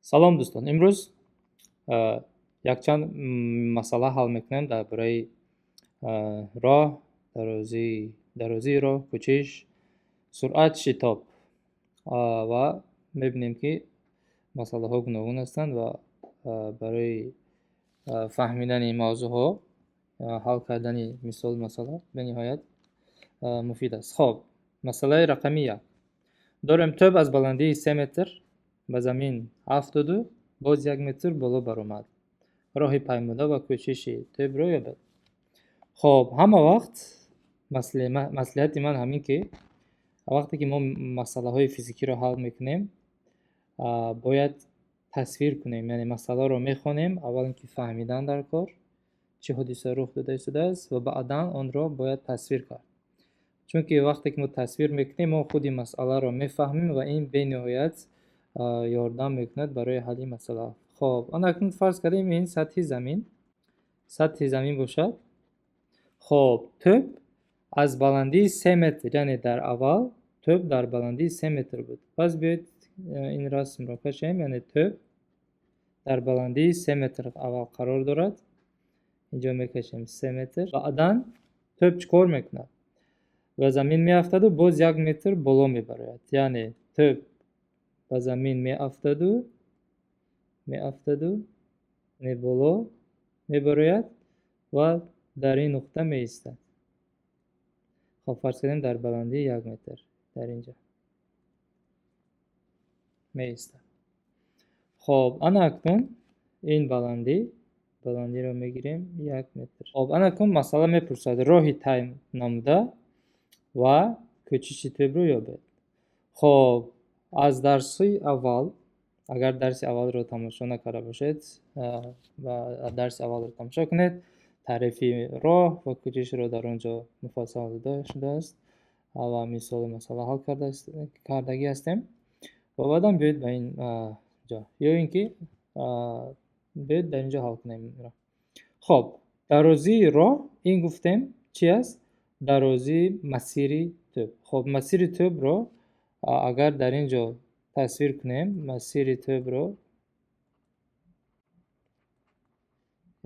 салом дӯстон, имрӯз якчанд масъала ҳал мекунем дар бораи роҳ, дарозии роҳ, кӯчиш, суръат, шитоб ва мебинем ки масъалаҳо гуногун ҳастанд ва барои фаҳмидани мавзӯъҳо, ҳал кардани мисол масъала бениҳоят муфид аст. Хоб, масъалаи рақами як. Дорем тӯб аз баландии 3 метр ба замин афтоду боз 1 метр боло баромад. Роҳи паймуда ва кӯчиши тӯбро ёбед. Хоб, ҳама вақт маслиҳати ман ҳамин ки вақте ки мо масъалаҳои физикиро ҳал мекунем, бояд тасвир кунем, яъне масъаларо мехонем, аввал ин ки фаҳмидан дар кор, чӣ ҳодиса рух дода истодааст ва баъдан онро бояд тасвир кард. Чунки вақте ки мо тасвир мекунем, мо худи масъаларо мефаҳмем ва ин бениҳоят ёрдам мекунад барои ҳалли масъала. Хоб, ана акнун фарз кардем ин сатҳи замин бошад. Хоб, тӯб аз баландии 3 метр, яъне дар аввал тӯб дар баландии 3 метр буд. Пас биёед ин расмро кашем, яъне тӯб дар баландии 3 метр аввал қарор дорад. Инҷо мекашем 3 метр. Баъдан тӯб чӣ кор мекунад? Ба замин меафтаду боз 1 метр боло мебарояд. Яъне тӯб ба замин меафтаду боло мебарояд ва дар ин нуқта меистад. хоб, фарз кардем дар баландии 1 метр дар инҷа меистад. хоб, ана акнун ин баландиро мегирем 1 метр. хоб, ана акнун масъала мепурсад роҳи тай намуда ва кӯчиши тӯбро ёбед. хоб, аз дарси аввал, агар дарси аввалро тамошо накарда бошед ва дарси аввалро тамошо кунед, таърифи роҳ ва кӯчишро дар он ҷо муфассал дода шудааст ва мисоли масъала ҳал кардагӣ ҳастем. ва баъдан биёед ба ин ҷо ё ин ки биёед дар инҷо ҳал кунем инро. хоб, дарозии роҳ ин гуфтем чӣ аст? Дарозии масири тӯб. хоб, масири тӯбро агар дар ин ҷо тасвир кунем, масири тӯбро,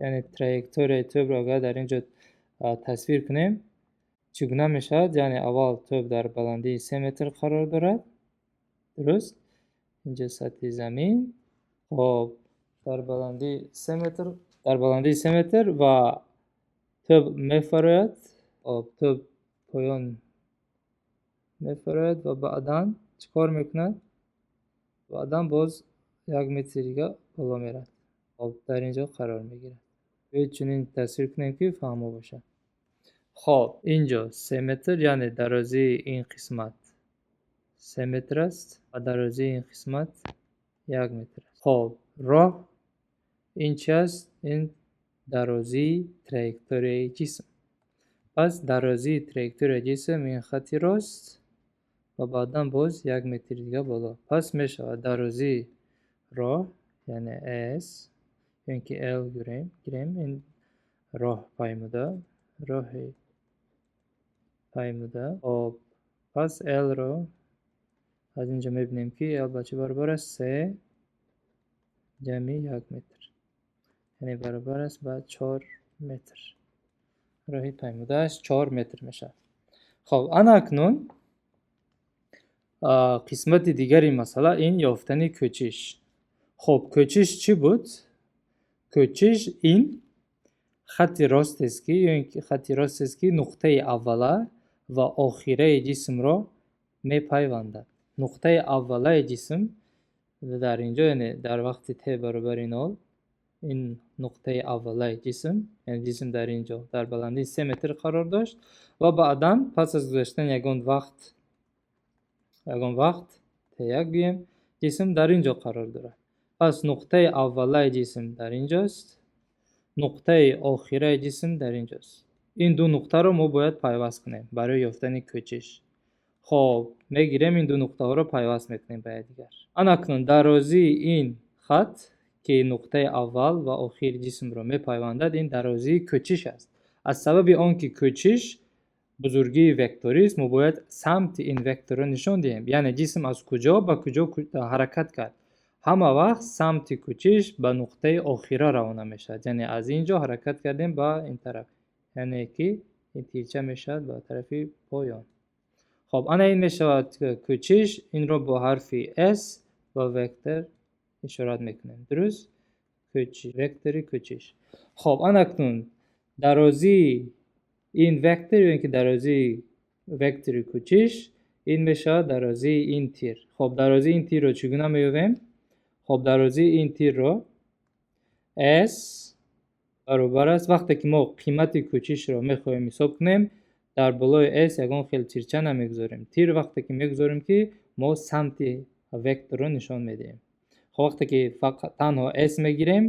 яъне траекторияи тӯбро агар дар ин ҷо тасвир кунем, чӣ гуна мешавад? Яъне аввал тӯб дар баландии 3 метр қарор дорад. Дуруст? Инҷо сатҳи замин. хоб, дар баландии 3 метр ва тӯб мефарояд. хоб, тӯб поён мефарояд ва баъдан чӣ кор мекунад? Баъдан боз 1 метри дига боло меравад. хоб, дар инҷо қарор мегирад. биёед чунин тасвир кунем ки фаҳмо бошад. хоб, инҷо 3 метр, яъне дарозии ин қисмат 3 метр аст ва дарозии ин қисмат 1 метр аст. хоб, роҳ ин чӣ аст? Ин дарозии траекторияи ҷисм. пас дарозии траекторияи ҷисм ин хатти рост ва баъдан боз 1 метри дига боло. Пас мешавад дарозии роҳ, яъне S, ё ин ки L гирем, ин роҳи паймуда. Хоб, пас L-ро аз инҷо мебинем ки L ба чӣ баробар аст? 3 ҷамъи 1 метр, яъне баробар аст ба 4 метр. роҳи паймудааш 4 метр мешавад. хоб, ана акнун қисмати дигари масъала ин ёфтани кӯчиш. хоб, кӯчиш чӣ буд? кӯчиш ин хатти ростест ки нуқтаи аввала ва охираи ҷисмро мепайвандад. нуқтаи аввалаи ҷисм дар инҷо, яъне дар вақти T баробари 0, ин нуқтаи аввалаи ҷисм, яъне ҷисм дар инҷо дар баландии 3 метр қарор дошт ва баъдан пас аз гузаштани ягон вақт T1 гӯем, ҷисм дар инҷо қарор дорад. пас нуқтаи аввалаи ҷисм дар инҷост, нуқтаи охираи ҷисм дар инҷост. ин ду нуқтаро мо бояд пайваст кунем барои ёфтани кӯчиш. хоб, мегирем ин ду нуқтаҳоро пайваст мекунем ба якдигар. ана акнун дарозии ин хат ки нуқтаи аввал ва охири ҷисмро мепайвандад, ин дарозии кӯчиш аст. аз сабаби он ки кӯчиш бузургии векторист, мо бояд самти ин векторро нишон диҳем, яъне ҷисм аз куҷо ба куҷо ҳаракат кард. ҳама вақт самти кӯчиш ба нуқтаи охира равона мешавад. Яъне аз инҷо ҳаракат кардем ба ин тараф, яъне ки ин тирча мешавад ба тарафи поён. хоб ана ин мешавад кӯчиш. Инро бо ҳарфи S ва вектор ишорат мекунем. дуруст? Вектори кӯчиш. хоб ана акнун дарозии ин вектор ё ин ки дарозии вектори кӯчиш ин мешавад дарозии ин тир. хоб дарозии ин тирро чӣ гуна меёбем? хоб дарозии ин тирро S баробар аст вақте ки мо қимати кӯчишро мехоҳем ҳисоб кунем, дар болои S ягон хел тирча намегузорем. Тир вақте ки мегузорем ки мо самти векторро нишон медиҳем. хоб вақте ки танҳо S мегирем,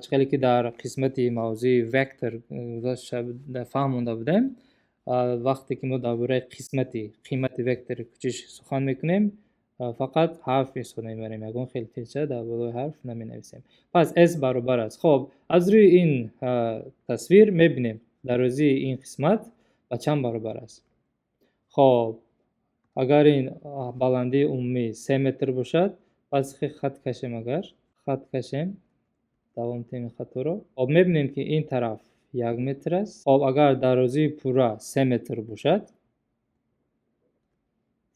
чӣ хеле ки дар қисмати мавзӯи вектор фаҳмонда будем, вақте ки мо дар бораи қимати вектори кӯчиш сухан мекунем, фақат ҳарф истифода мебарем, ягон хел тирча дар болои ҳарф наменависем. пас S баробар аст. хоб аз рӯи ин тасвир мебинем дарозии ин қисмат ба чанд баробар аст. хоб агар ин баландии умумӣ 3 метр бошад, пас хат кашем, агар хат кашем давом теми хаторо, хоб мебинем ки ин тараф 1 метр аст. хоб агар дарозии пурра 3 метр бошад,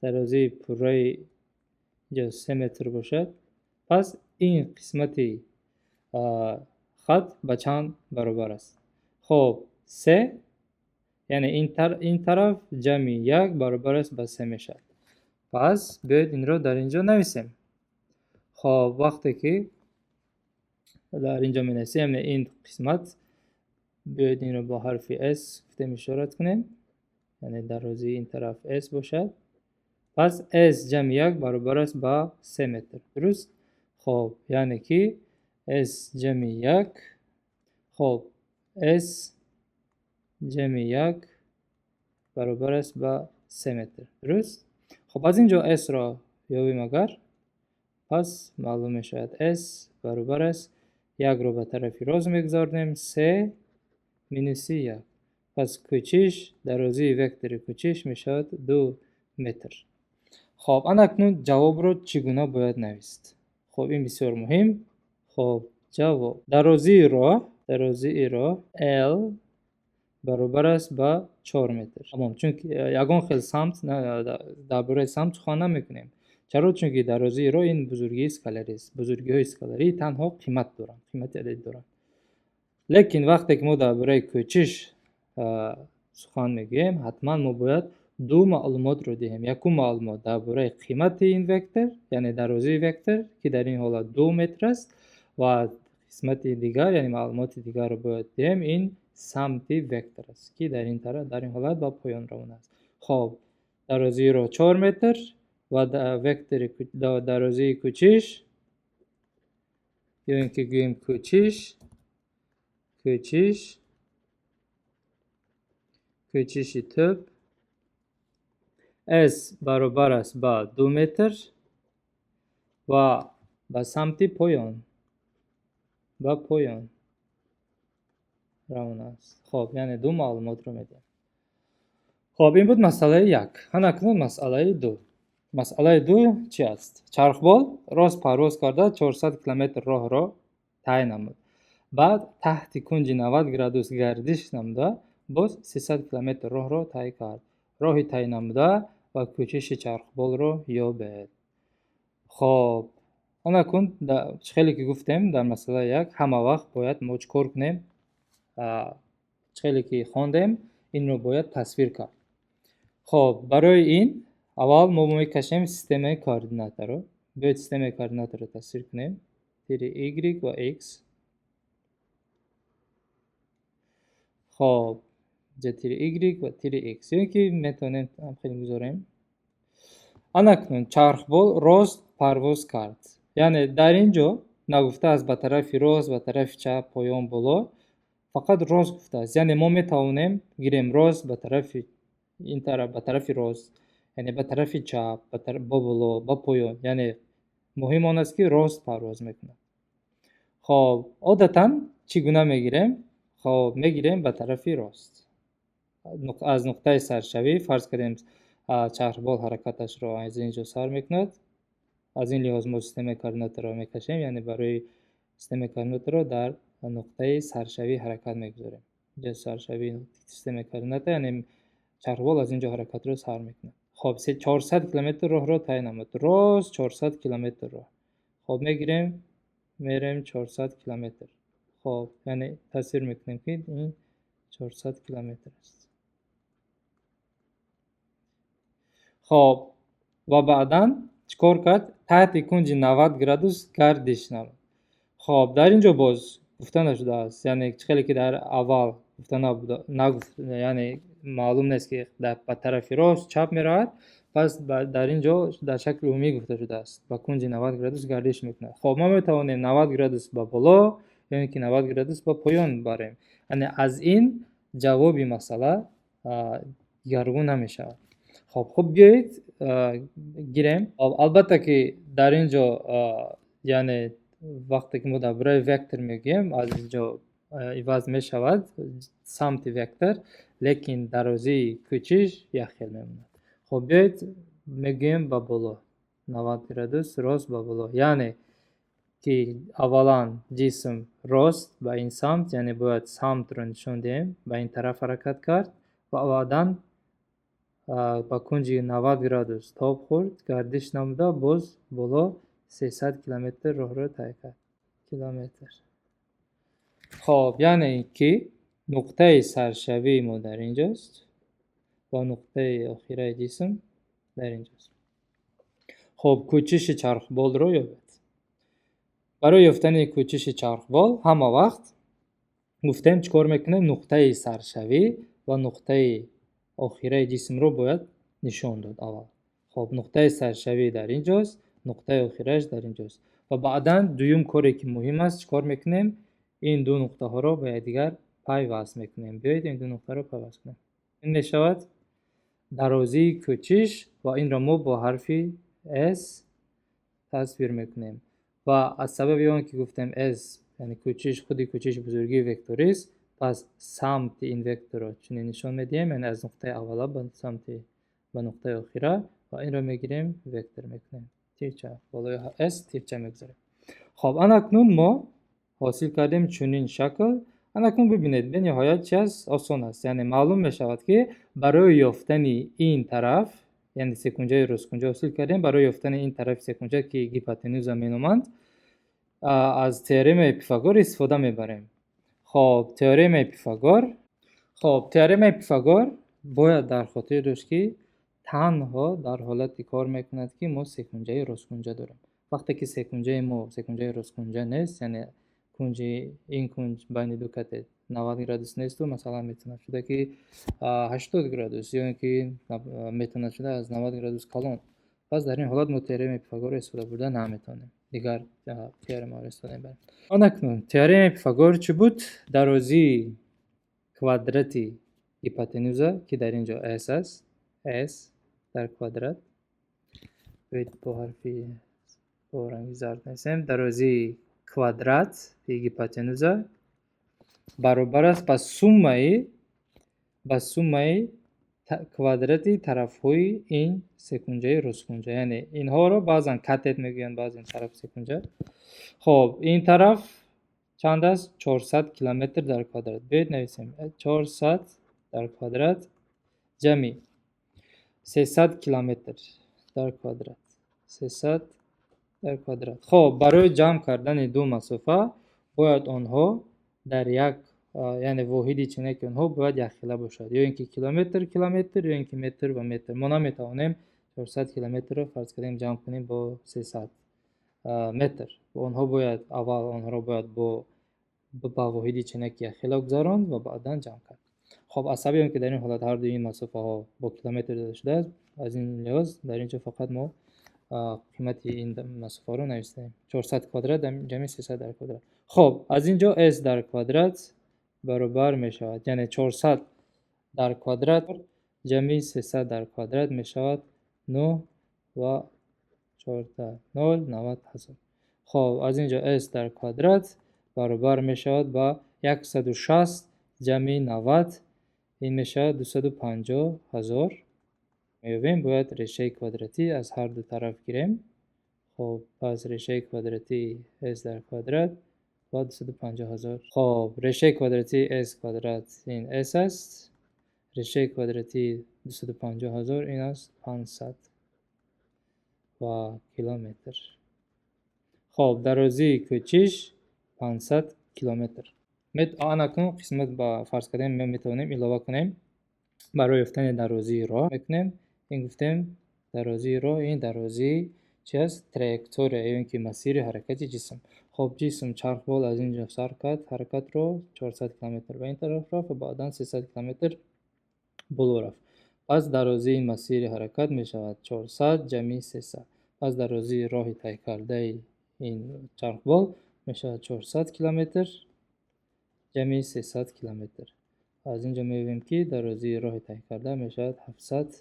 дарозии пурраи ҷо 3 метр бошад, пас ин қисмати хат ба чанд баробар аст? хоб 3, яъне ин тараф ҷамъи 1 баробар аст ба 3 мешавад. пас биёед инро дар инҷо нависем. хоб вақте ки дар инҷо менависем, яъне ин қисмат, биёед инро бо ҳарфи S гуфтем ишорат кунем, яъне дарозии ин тараф S бошад. пас S ҷамъи 1 баробар аст ба 3 метр. дуруст? хоб яъне ки S ҷамъи 1, хоб S ҷамъи 1 баробар аст ба 3 метр. дуруст? хоб аз инҷо S-ро ёбем агар, пас маълум мешавад S баробар аст 1-ро ба тарафи рост мегузордем, 3 минуси 1. пас кӯчиш, дарозии вектори кӯчиш мешавад 2 метр. хоб ана акнун ҷавобро чӣ гуна бояд навист? хоб ин бисёр муҳим. хоб ҷавоб дарозии роҳ L баробар аст ба 4 метр. тамом. чунки ягон хел самт дар бораи самт сухан намекунем. чаро? чунки дарозии роҳ ин бузургии скаларист. бузургиҳои скаларӣ танҳо қимат доранд, қимати ададӣ доранд. лекин вақте ки мо дар бораи кӯчиш сухан мегӯем, ҳатман мо бояд ду маълумотро диҳем. якум маълумот дар бораи қимати ин вектор, яъне дарозии вектор, ки дар ин ҳолат 2 метр аст, ва қисмати дигар, яъне маълумоти дигарро бояд диҳем, ин самти вектор аст, ки дар ин тараф, дар ин ҳолат ба поён равона аст. хоб дарозии роҳ 4 метр ва вектори дарозии кӯчиш, ё ин ки гӯем кӯчиши тӯб S баробар аст ба 2 метр ва ба самти поён, ба поён равона аст. хоб яъне ду маълумотро медиҳем. хоб ин буд масъалаи 1. ҳана акнун масъалаи 2. масъалаи 2 чӣ аст? Чархбол рост парвоз карда 400 километр роҳро тай намуд. баъд таҳти кунҷи 90 градус гардиш намуда боз 300 километр роҳро тай кард. роҳи тай намуда ва кӯчиши чархболро ёбед. хоб ана кун чӣ хеле ки гуфтем дар масъалаи 1 ҳама вақт бояд мо чӣ кор кунем? чӣ хеле ки хондем, инро бояд тасвир кард. хоб барои ин аввал мо мекашем системаи координатаро. биёед системаи координатаро тасвир кунем. тири Y ва X. хоб ҷа тири Y ва тири X. ё ин ки метавонем хеле гузорем. ана акнун чархбол рост парвоз кард. яъне дар ин ҷо нагуфтааст ба тарафи рост, ба тарафи чап, поён, боло. фақат рост гуфтааст. яъне мо метавонем гирем рост ба тарафи ин тараф, ба тарафи рост, яъне ба тарафи чап, ба боло, ба поён. яъне муҳим он аст ки рост парвоз мекунад. хоб одатан чӣ гуна мегирем? хоб мегирем ба тарафи рост. аз нуқтаи саршавӣ фарз кардем чархбол ҳаракаташро аз ин ҷо сар мекунад. از این لحاظ ما سیستم کارنات را میکشیم، یعنی برای سیستم کارنات را در نقطه سرشوی حرکت میگذاریم. اینجا سرشوی سیستم کارنات، یعنی چرخبال از اینجا حرکت رو سر میکنه. خب 400 کیلومتر راه را تعیین نمود. راست 400 کیلومتر راه. خب میگیریم میریم 400 کیلومتر. خب یعنی تصویر میکنیم که این 400 کیلومتر است. خب و بعدا چیکار کرد؟ تحت کنج 90 گرادوس گردش نمود. خب در اینجا باز گفته نشده است، یعنی خیلی که در اول گفته نگفت، یعنی معلوم نیست که در طرف راست چپ میرود. پس در اینجا در شکل عمومی گفته شده است با کنج 90 گرادوس گردش میکنه. خب ما میتوانیم 90 گرادوس با بالا، یعنی که 90 گرادوس با پایان بریم. یعنی از این جوابی مسئله گرگون نمیشه. خب بیایید گیریم. البته که در اینجا یعنی وقتی که ما درباره وکتور میگیم از اینجا عوض میشود سمت وکتور، لیکن درازی کوچیش یک خیل میمونه. خب بیایید میگیم با بالا 90 گرادوس راست با بالا، یعنی که اولا جسم راست به این سمت، یعنی باید سمت رو نشون دهیم، به این طرف حرکت کرد و بعدا با کنج 90 گرادوس تاب خورد، گردش نموده، باز بالا 300 کیلومتر راه رو طی کرد. کیلومتر. خب یعنی که نقطه سرشوی ما در اینجاست و نقطه آخره جسم در اینجاست. خب کوچش چرخبال رو یابد. برای یافتن کوچش چرخبال همه وقت گفتیم چیکار میکنیم؟ نقطه سرشوی و نقطه آخره جسم رو باید نشان داد اول. خب نقطه سرشوی در اینجاست، نقطه آخرش در اینجاست و بعدا دوم کاری که مهم است چیکار میکنیم؟ این دو نقطه ها رو به دیگر پیوست میکنیم. بیایید این دو نقطه رو پیوست کنیم. این میشود درازی کوچش و این را ما با حرف S تصویر میکنیم و از سبب اون که گفتیم S یعنی کوچش خودی کوچش بزرگی وکتوری است، پس سمت این وکتور رو چنین نشون میدیم، یعنی از نقطه اولا به سمت به نقطه آخره و این رو میگیریم وکتور میکنیم. تیرچه بالای S تیرچه میگذاریم. خب اکنون ما حاصل کردیم چنین شکل. اکنون ببینید به نهایت چه آسان است، یعنی معلوم میشود که برای یافتن این طرف، یعنی سکنجه راسکنجه حاصل کردیم، برای یافتن این طرف سکنجه که هیپوتنوزا مینامند از تئورم پیثاگور استفاده میبریم. خب تئورم پیثاگور باید در خاطر داشت که تنها در حالتی کار میکند که ما سکنجه راسکنجه داریم. وقتی که سکنجه ما سکنجه راسکنجه نیست، یعنی کنج این کنج بین دو کت 90 گرادوس نیست و مثلا میتونه شده که 80 گرادوس یا اینکه میتونه شده از 90 گرادوس کلان، پس در این حالت ما تئورم پیثاگور استفاده برده نمیتونیم، دیگر تئورم رو استفاده میبریم. اکنون تئورم پیثاگور چی بود؟ درازی کوادراتی هیپوتنوزا که در اینجا S است، S در کوادرات با حرفی با رنگ زرد نویسیم، درازی کوادرات هیپوتنوزا برابر است با سومه کوادراتی طرف‌های این سکنجه راسکنجه، یعنی اینها رو بعضا کتت میگن، بعضا طرف سکنجه. خب این طرف چند است؟ 400 کیلومتر در کوادرات. بیایید نویسیم 400 در کوادرات جمعی 300 کیلومتر در کوادرات. 300 در کوادرات. خب برای جمع کردن دو مسافه باید آنها در یک یعنی واحدی چنین که آنها باید یک خیله باشد، یا اینکه کیلومتر یا اینکه متر و متر. ما نمیتوانیم 400 کیلومتر رو فرض کنیم جمع کنیم با 300 متر و آنها باید اول آنها رو باید با واحدی چنین که یک خیله گذراند و بعدا جمع کرد. خب از سبب که در این حالت هر دو این مسافه ها با کیلومتر داده شده است، از این لحاظ در اینجا فقط ما قیمت این مسافه رو نوشتیم 400 کوادرات جمع 300 در کوادرات. خب از اینجا S در کوادرات برابر می شود، یعنی 400 در کوادرات جمع 300 در کوادرات می شود 9 و 14 90,000. خب از اینجا S در کوادرات برابر می شود با 160 جمع 90 این می شود 250,000. می‌بینیم باید ریشه کوادراتی از هر دو طرف گیریم. خب پس ریشه کوادراتی s در کوادرات با 250,000. خب ریشه کوادراتی s کوادرات این s است. ریشه کوادراتی 250,000 این است 500 و کیلومتر. خب درازی کوچیش 500 کیلومتر. آن اکنون قسمت با فرض کردن میتونیم علاوه کنیم. برای یافتن درازی راه میکنیم. این گفتیم درازی راه این درازی چی است؟ تراکتوره، این که مسیر حرکت جسم. خب جسم چرخبال از اینجا سر کرد، حرکت رو 400 کیلومتر به این طرف رفت و بعدا 300 کیلومتر بالا رفت. پس درازی مسیر حرکت می شود 400 جمعی 300. پس درازی راه طی کرده این چرخبال می شود 400 کیلومتر جمعی 300 کیلومتر. از اینجا می‌بینیم که درازی راه طی کرده می شود 700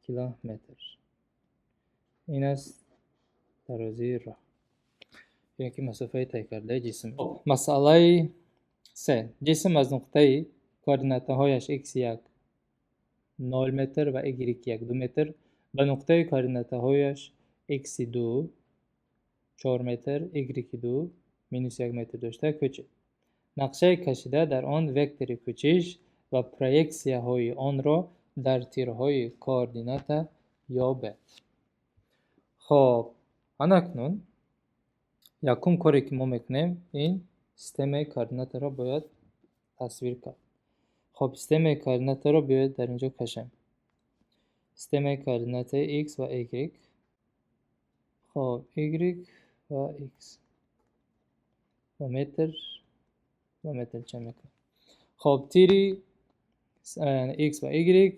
کیلومتر. این است درازی راه، یعنی که مسافه طی کرده جسم. مسئله 3. جسم از نقطه کوردیناته هایش x1 0 متر و y1 2 متر به نقطه کوردیناته هایش x2 4 متر y2 -1 متر داشته کوچید. نقشه کشیده در آن وکتور کوچیش و پرویکسیه های آن را در تیرهای کوردینات یابد. خب اکنون یکم کاری که ما میکنیم این سیستم کوردینات را باید تصویر کرد. خب سیستم کوردینات را باید در اینجا کشیم. سیستم کوردینات x و y. خب y و x و متر چه میکنیم؟ خب تیری x و y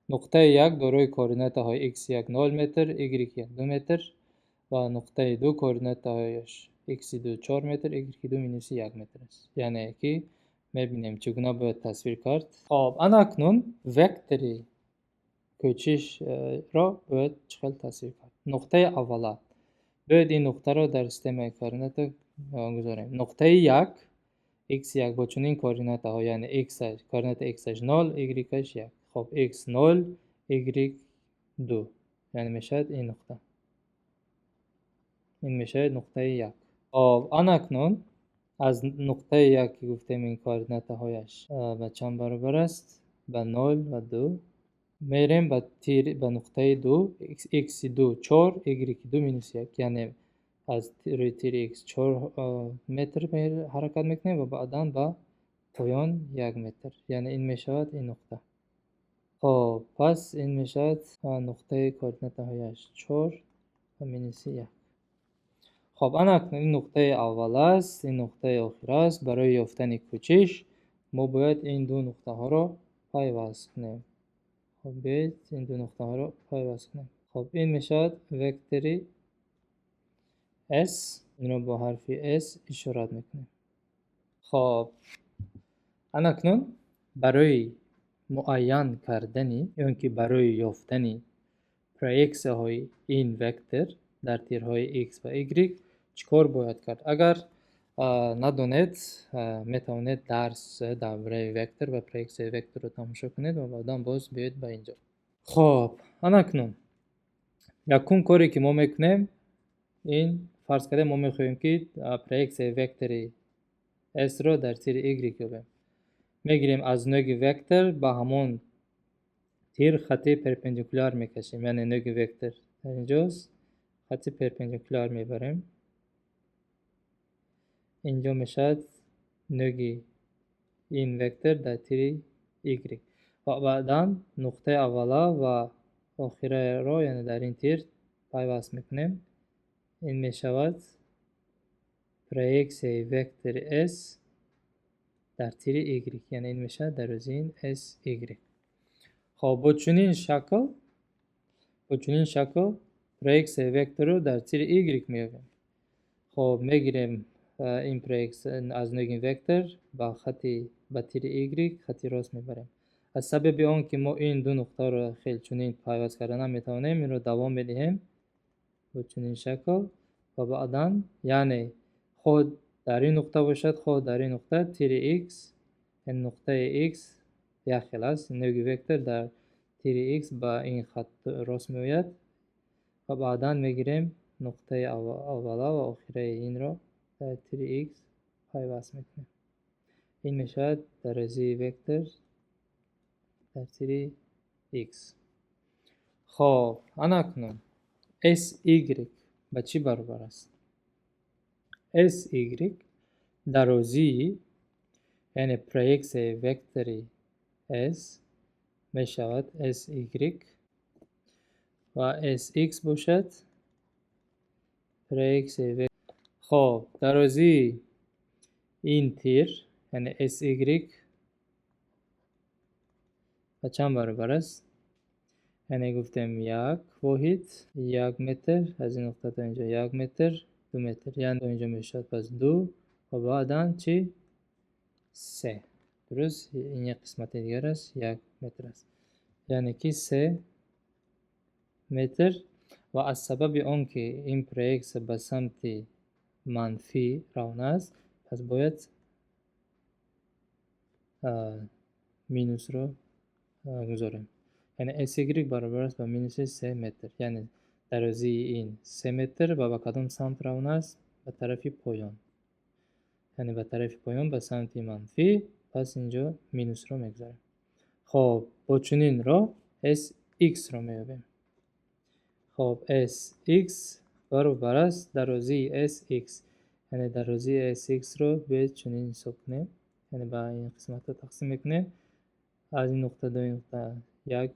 نقطه 1 دارای کوردینات های x1 0 متر y1 2 متر و نقطه 2 کوردینات هایش x2 4 متر y2 -1 متر است. یعنی که میبینیم چگونه باید تصویر کرد. خب اکنون وکتور کوچیش را باید چقدر تصویر کرد. نقطه اوله باید این نقطه را در سیستم کوردینات گذاریم. نقطه 1 x1 با چنین کوردینات ها یعنی کوردینات x 0 y 1. خب x 0 y 2 یعنی میشد این نقطه. این میشه نقطه 1. خب اکنون از نقطه 1 که گفتیم این کوردینات هایش به چند برابر است؟ به 0 و 2. میریم به نقطه 2 x2 4 y2 -1 یعنی از تیر x 4 متر حرکت میکنیم و بعدا به پایان 1 متر یعنی این میشود این نقطه. خب پس این میشود نقطه کوردینات هایش 4 و -1. خب اکنون این نقطه اول است، این نقطه آخر است. برای یافتن کوچیش ما باید این دو نقطه ها را پیوست کنیم. خب باید این دو نقطه ها را پیوست کنیم. خب این میشود وکتور S. این را با حرف S اشارت میکنیم. خب اکنون برای معین کردنی یا که برای یافتن پرویکسیه های این وکتور در تیرهای x و y چیکار باید کرد؟ اگر ندونید میتونید درس درباره وکتور و پرویکسیه وکتور رو تماشا کنید و بعدا باز بیاید به اینجا. خب اکنون یکم کاری که ما میکنیم این فرض کرده ما میخوایم که پرویکسیه وکتور S رو در تیر y یابیم. میگیریم از نوع وکتور با همون تیر خطی پرپندیکولار میکشیم، یعنی نوع وکتور در اینجاست، خطی پرپندیکولار میبریم. اینجا میشد نوع این وکتور در تیر y و بعدا نقطه اوله و آخره را یعنی در این تیر پیوست میکنیم. این میشود پرویکسیه وکتور S در تیر y یعنی این میشه درازی SY. خب با چنین شکل پرویکسیه وکتور رو در تیر y میابیم. خب میگیریم این پرویکسیه از نوع وکتور با خطی به تیر y خطی راست میبریم. از سبب آن که ما این دو نقطه رو خیلی چنین پیوست کردن میتونیم این رو دوام بدهیم با چنین شکل و بعدا یعنی خود در این نقطه باشد خود در این نقطه تیر x این نقطه x داخل است. نوع وکتور در تیر x با این خط راست میآید و بعدا میگیریم نقطه اولا و آخره این رو در 3x پیوست میکنیم. این میشود درجه وکتور در 3x. خب اکنون sy به چی برابر است؟ sy درازی یعنی پریکس وکتوری s میشود sy و sx باشد پریکس وکتور. خب درازی این تیر یعنی sy و چند برابر است؟ یعنی گفتیم یک واحد 1 متر، از این نقطه تا اینجا 1 متر 2 متر، یعنی اینجا میشد پس 2 و بعدا چی؟ 3. درست؟ این یک قسمت دیگر است 1 متر است، یعنی که 3 متر. و از سبب اون که این پریکس به سمت منفی روان است پس باید مینوس رو گذاریم، یعنی sy برابر است با مینوس 3 متر. یعنی درازی این 3 متر و به کدام سمت روان است؟ به طرف پایان، یعنی به طرف پایان به سمت منفی. پس اینجا مینوس رو میگذاریم. خب با چنین را sx رو میابیم. خب sx برابر است درازی sx، یعنی درازی sx رو به چنین حساب کنیم، یعنی به این قسمت رو تقسیم میکنیم. از این نقطه دو نقطه یک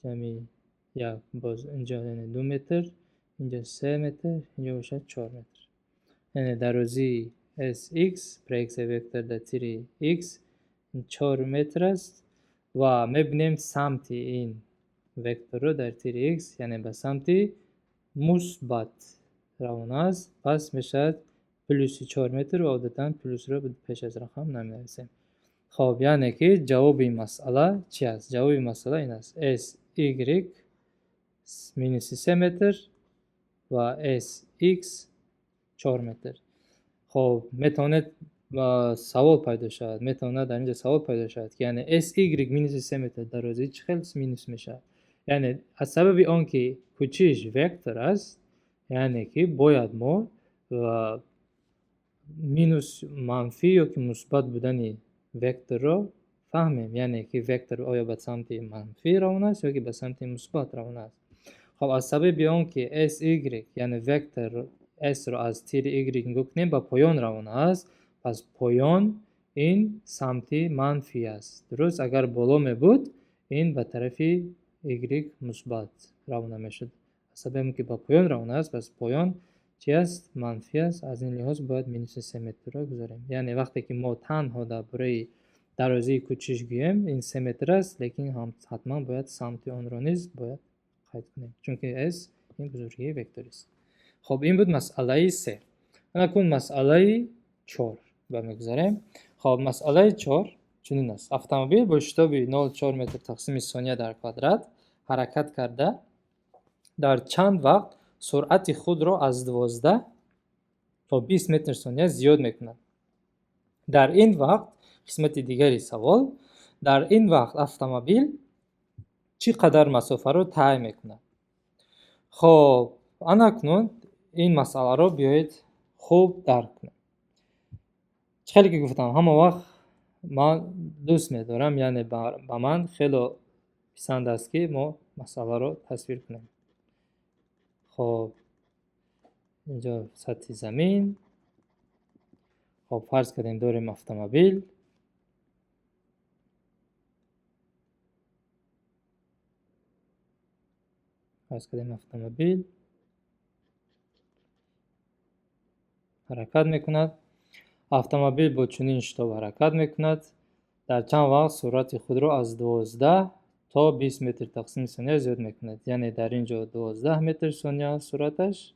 جمعی یک، باز اینجا یعنی 2 متر، اینجا 3 متر، اینجا باشد 4 متر. یعنی درازی sx پریکس وکتور در تیر x 4 متر است و میبینیم سمت این وکتور رو در تیر x یعنی به سمت مثبت روان است. پس میشد پلوس 4 متر و عادتا پلوس رو پیش از رقم نمی‌نویسیم. خب یعنی که جواب این مسئله چی است؟ جواب این مسئله این است sy مینوس 3 متر و sx 4 متر. خب میتواند سوال پیدا شود، میتواند در اینجا سوال پیدا شود که یعنی sy مینوس 3 متر درازی چه خیلی مینوس میشه؟ یعنی از سبب آن که کوچیش وکتور است، یعنی که باید ما مینوس منفی یا که مثبت بودن وکتور رو فهمیم، یعنی که وکتور آیا به سمت منفی روان است یا که به سمت مثبت روان است. خب از سبب آن که sy یعنی وکتور s رو از تیر y نگاه کنیم به پایان روان است، پس پایان این سمت منفی است. درست؟ اگر بالا می بود این به طرف y مثبت روان می شد. از سبب که به پایان روان است پس پایان چی است؟ منفی است. از این لحاظ باید مینوس 3 متر را گذاریم. یعنی وقتی که ما تنها درباره درازی کوچیش گوییم این 3 متر است، لیکن حتما باید سمت آن را نیز باید قید کنیم، چون که s این بزرگی وکتور است. خب این بود مسئله 3. اکنون مسئله 4 بگذاریم. خب مسئله 4 چنین است: اتومبیل با شتاب 0.4 متر تقسیم ثانیه در کوادرات حرکت کرده در چند وقت سرعت خود را از 12 تا 20 متر ثانیه زیاد میکند. در این وقت قسمت دیگری سوال: در این وقت اتومبیل چقدر مسافه را طی میکند؟ خب اکنون این مسئله را بیایید خوب درک کنیم. خیلی که گفتم همه وقت من دوست میدارم، یعنی با من خیلی پسند است که ما مسئله را تصویر کنیم. خب اینجا سطح زمین. خب فرض کردیم داریم اتومبیل. فرض کردیم اتومبیل حرکت میکند. اتومبیل با چنین شتاب حرکت میکند. در چند وقت سرعت خود را از 12 تا 20 متر تقسیم ثانیه زیاد میکند. یعنی در اینجا 12 متر ثانیه سرعتش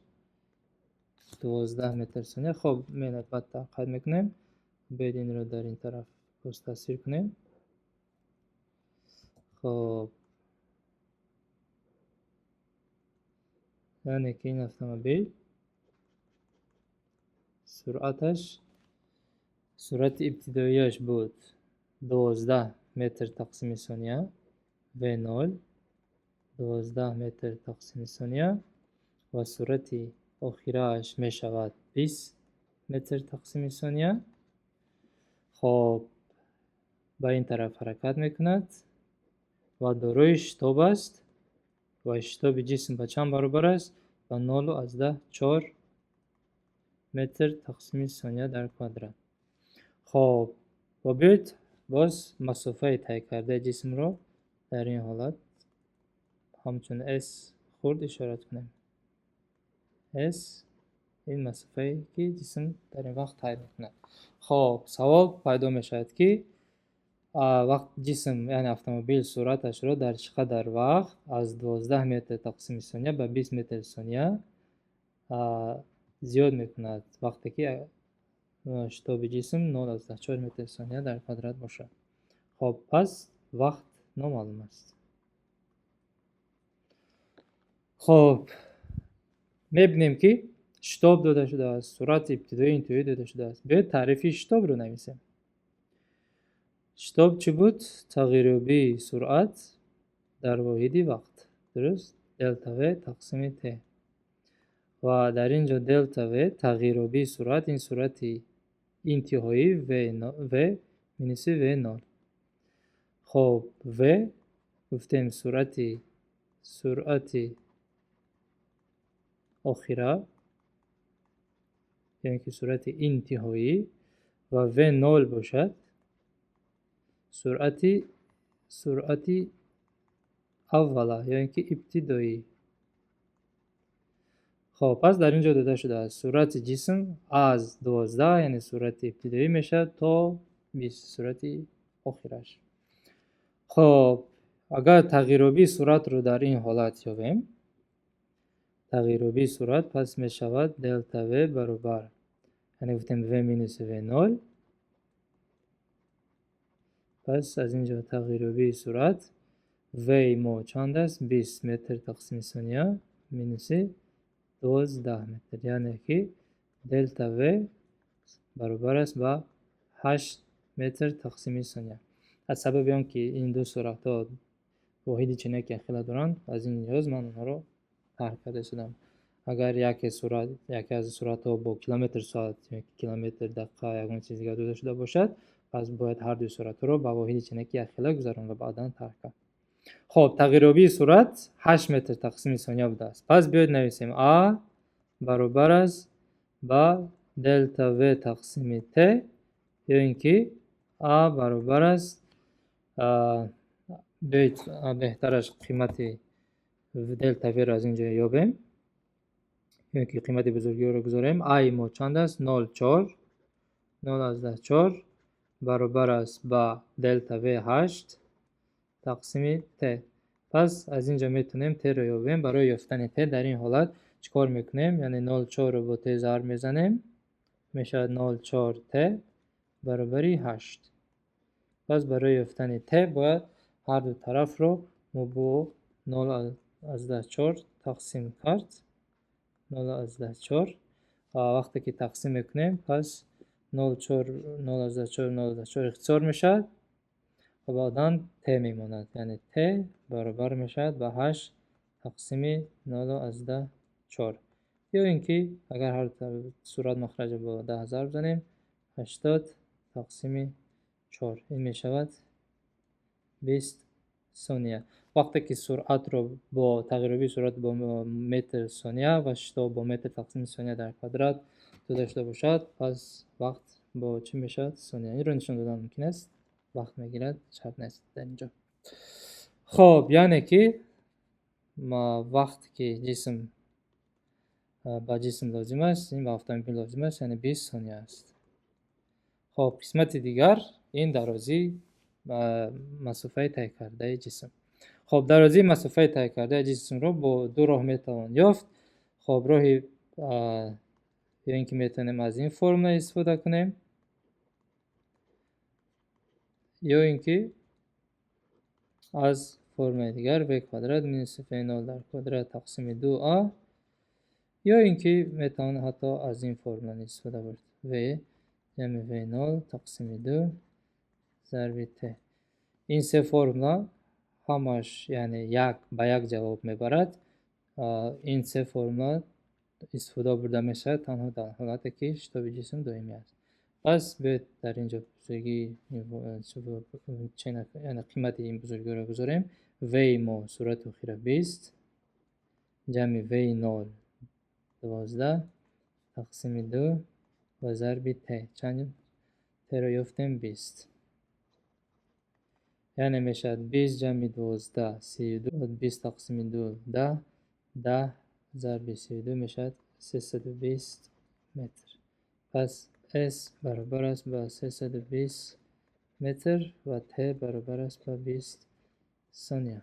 12 متر ثانیه. خب میاد بعد قید میکنیم. باید این رو در این طرف پست تصویر کنیم. خب یعنی که این اتومبیل سرعت ابتداییش بود 12 متر تقسیم ثانیه و 0 12 متر تقسیم ثانیه. و صورت آخرش می شود 20 متر تقسیم ثانیه. خب به این طرف حرکت میکند و داروی شتاب است و شتاب جسم به چند برابر است؟ به 0.4 متر تقسیم ثانیه در کوادرات. خب و بیایید باز مسافه طی کرده جسم را در این حالت همچون S خورد اشارت کنیم. S این مسافه که جسم در این وقت طی میکند. خب سوال پیدا می شود که وقت جسم یعنی اتومبیل سرعتش را در چقدر وقت از 12 متر تقسیم ثانیه به 20 متر ثانیه زیاد میکند وقتی که شتاب جسم 0.4 متر ثانیه در کوادرات باشد. خب پس وقت نامعلوم است. خب میبینیم که شتاب داده شده است، سرعت ابتدایی انتهایی داده شده است. بیاید تعریف شتاب رو نویسیم. شتاب چی بود؟ تغییریابی سرعت در واحد وقت. درست؟ دلتا و تقسیم ت. و در اینجا دلتا و تغییریابی سرعت این سرعت انتهایی و مینوس و نال. خب و گفتیم سرعت آخره یعنی که سرعت انتهایی و نال باشد سرعت اوله یعنی که ابتدایی. خب پس در اینجا داده شده است سرعت جسم از 12 یعنی سرعت ابتدایی میشه تا 20 سرعت آخرش. خب اگر تغییریابی سرعت رو در این حالت یابیم تغییریابی سرعت پس می شود دلتا و برابر یعنی گفتیم و مینوس و نال. پس از اینجا تغییریابی سرعت و ما چند است؟ 20 متر تقسیم ثانیه مینوس 12 متر یعنی که دلتا و برابر است با 8 متر تقسیم ثانیه. از سبب آن که این دو سرعت ها واحد چنک اخیله دارند از این لحاظ من اونها رو طرح کرده شدم. اگر یکی از سرعت ها با کیلومتر ساعت یا کیلومتر دقیقه یا چیز دیگر داده شده باشد پس باید هر دو سرعت رو با واحد چنکی اخیله گذارم و بعدا طرح کرد. خب تغییریابی سرعت 8 متر تقسیم ثانیه بوده است. پس بیاید نویسیم A برابر است با دلتا و تقسیم ت یا اینکه A برابر است بهترش قیمت دلتا و را از اینجا یابیم یا که قیمت بزرگی رو گذاریم. I ما چند است؟ 0.4 برابر است با دلتا و 8 تقسیم ت. پس از اینجا میتونیم ت رو یابیم. برای یافتن ت در این حالت چیکار میکنیم؟ یعنی 0.4 رو با ت ضرب میزنیم میشه 0.4 ت برابری 8. پس برای یافتن ت باید هر دو طرف رو ما با 0.4 تقسیم کرد. 0.4 وقتی که تقسیم میکنیم پس 0.4 اختصار میشد و بعدا ت میماند یعنی ت برابر میشد با 8 تقسیم 0.4 یا اینکه اگر هر صورت مخرج با 10 ضرب بزنیم 80 تقسیم 4 این میشود 20 ثانیه. وقتی که سرعت رو با تغییریابی سرعت با متر ثانیه و شتاب با متر تقسیم ثانیه در کوادرات داشته باشد پس وقت با چی میشد؟ ثانیه. این رو نشون دادن ممکن است وقت میگیرد شرط نیست در اینجا. خب یعنی که ما وقت که جسم با جسم لازم است این با اتومبیل لازم است یعنی 20 ثانیه است. خب قسمت دیگر این درازی مسافه طی کرده جسم. خب درازی مسافه طی کرده جسم رو با دو راه میتوان یافت. خب راهی یا اینکه میتونیم از این فرمول استفاده کنیم یا اینکه از فرمول دیگر و کوادرات مینوس f نال در کوادرات تقسیم 2a یا اینکه میتوان حتی از این فرمول استفاده برد و جمع v نال تقسیم 2 ضرب t. این سه فرمول همش یعنی یک به یک جواب میبرد این سه فرمول استفاده برده میشه تنها در حالتی که شتاب جسم دائمی است. پس به در اینجا بزرگی یعنی قیمت این بزرگی رو بذاریم. وی ما صورت اخیره 20 جمع وی نال 12 تقسیم 2 و ضرب ت. چند ت رو یافتیم؟ 20. یعنی میشد 20 جمع 12 32 20 تقسیم 2 10 10 ضرب 32 میشد 320 متر. پس S برابر است با 320 متر و T برابر است با 20 ثانیه.